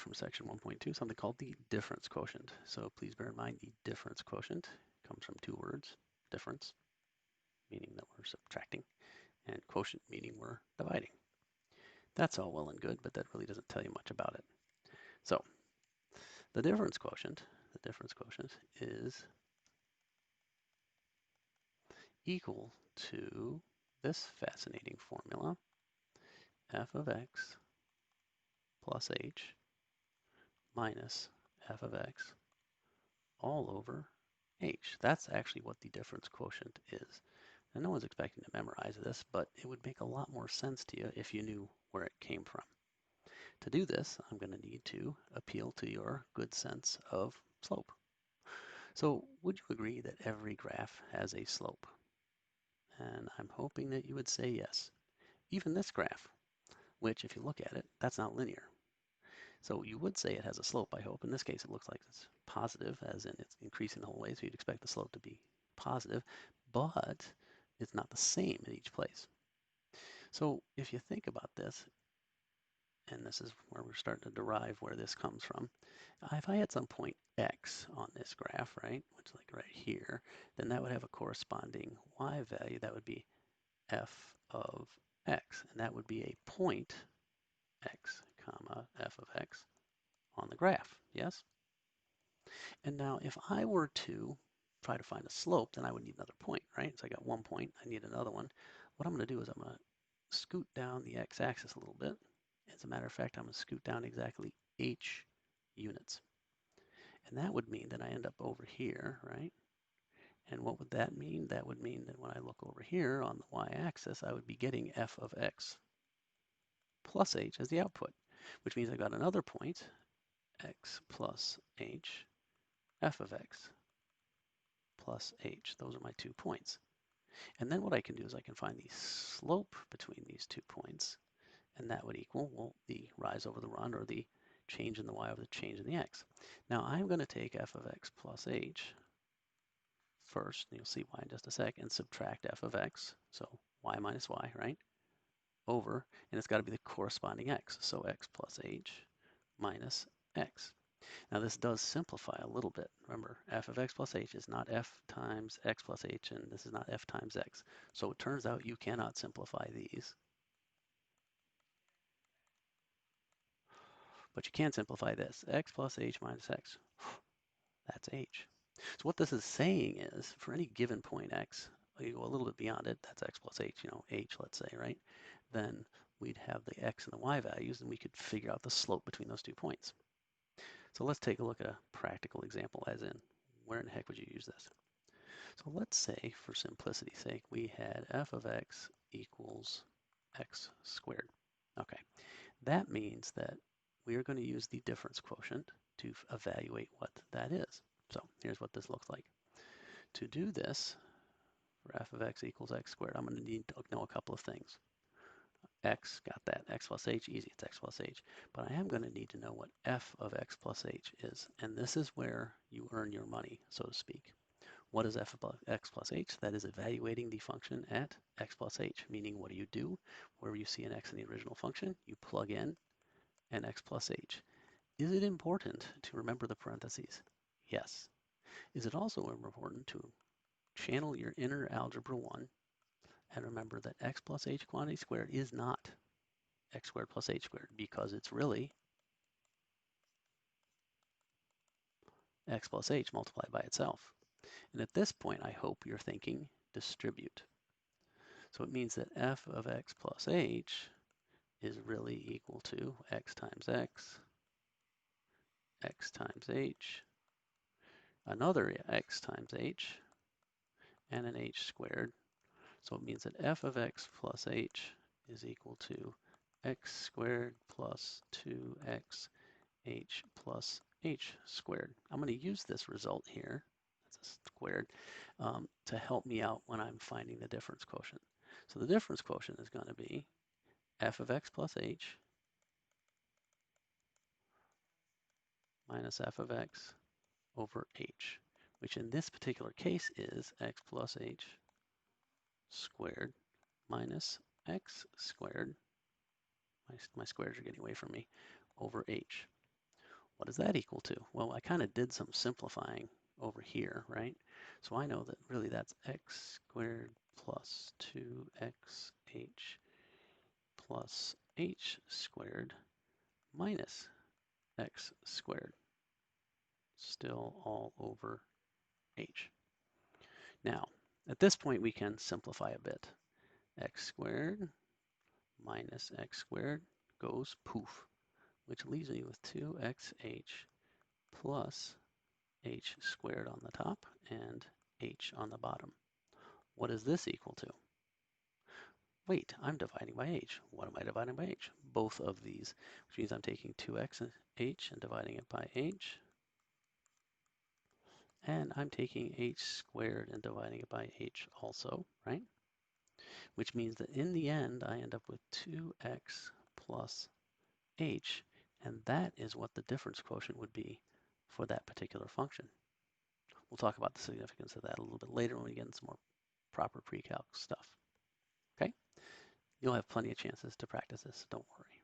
from section 1.2, something called the difference quotient. So please bear in mind the difference quotient comes from two words, difference, meaning that we're subtracting, and quotient, meaning we're dividing. That's all well and good, but that really doesn't tell you much about it. So the difference quotient is equal to this fascinating formula, f of x plus h minus f of x all over h. That's actually what the difference quotient is. And no one's expecting to memorize this, but it would make a lot more sense to you if you knew where it came from. To do this, I'm going to need to appeal to your good sense of slope. So would you agree that every graph has a slope? And I'm hoping that you would say yes. Even this graph, which if you look at it, that's not linear. So you would say it has a slope, I hope. In this case, it looks like it's positive, as in it's increasing the whole way, so you'd expect the slope to be positive, but it's not the same in each place. So if you think about this, and this is where we're starting to derive where this comes from, if I had some point x on this graph, right, which is like right here, then that would have a corresponding y value. That would be f of x, and that would be a point x, comma, f of x on the graph, yes? And now if I were to try to find a slope, then I would need another point, right? So I got one point, I need another one. What I'm going to do is I'm going to scoot down the x-axis a little bit. As a matter of fact, I'm going to scoot down exactly h units. And that would mean that I end up over here, right? And what would that mean? That would mean that when I look over here on the y-axis, I would be getting f of x plus h as the output, which means I've got another point, x plus h, f of x plus h. Those are my 2 points. And then what I can do is I can find the slope between these 2 points, and that would equal, well, the rise over the run, or the change in the y over the change in the x. Now I'm going to take f of x plus h first, and you'll see why in just a sec, and subtract f of x, so y minus y, right, over, and it's got to be the corresponding x, so x plus h minus x. Now this does simplify a little bit. Remember, f of x plus h is not f times x plus h, and this is not f times x. So it turns out you cannot simplify these. But you can simplify this, x plus h minus x. That's h. So what this is saying is, for any given point x, you go a little bit beyond it, that's x plus h, h, let's say, right? Then we'd have the x and the y values, and we could figure out the slope between those 2 points. So let's take a look at a practical example, as in, where in the heck would you use this? So let's say, for simplicity's sake, we had f of x equals x squared. Okay, that means that we are going to use the difference quotient to evaluate what that is. So here's what this looks like. To do this, for f of x equals x squared, I'm going to need to know a couple of things. X, got that. X plus h, easy, it's x plus h. But I am going to need to know what f of x plus h is. And this is where you earn your money, so to speak. What is f of x plus h? That is evaluating the function at x plus h, meaning what do? Wherever you see an x in the original function, you plug in an x plus h. Is it important to remember the parentheses? Yes. Is it also important to channel your inner algebra 1 and remember that x plus h quantity squared is not x squared plus h squared, because it's really x plus h multiplied by itself. And at this point, I hope you're thinking distribute. So it means that f of x plus h is really equal to x times x, x times h, another x times h, and an h squared. So it means that f of x plus h is equal to x squared plus 2x h plus h squared. I'm going to use this result here, that's a squared, to help me out when I'm finding the difference quotient. So the difference quotient is going to be f of x plus h minus f of x over h, which in this particular case is x plus h squared minus x squared, my squares are getting away from me, over h. What is that equal to? Well, I kind of did some simplifying over here, right? So I know that really that's x squared plus 2xh plus h squared minus x squared, still all over h. Now, at this point, we can simplify a bit. X squared minus x squared goes poof, which leaves me with 2xh plus h squared on the top and h on the bottom. What is this equal to? Wait, I'm dividing by h. What am I dividing by h? Both of these, which means I'm taking 2x and h and dividing it by h. And I'm taking h squared and dividing it by h also, right? Which means that in the end, I end up with 2x plus h, and that is what the difference quotient would be for that particular function. We'll talk about the significance of that a little bit later when we get into some more proper pre-calc stuff. Okay? You'll have plenty of chances to practice this, don't worry.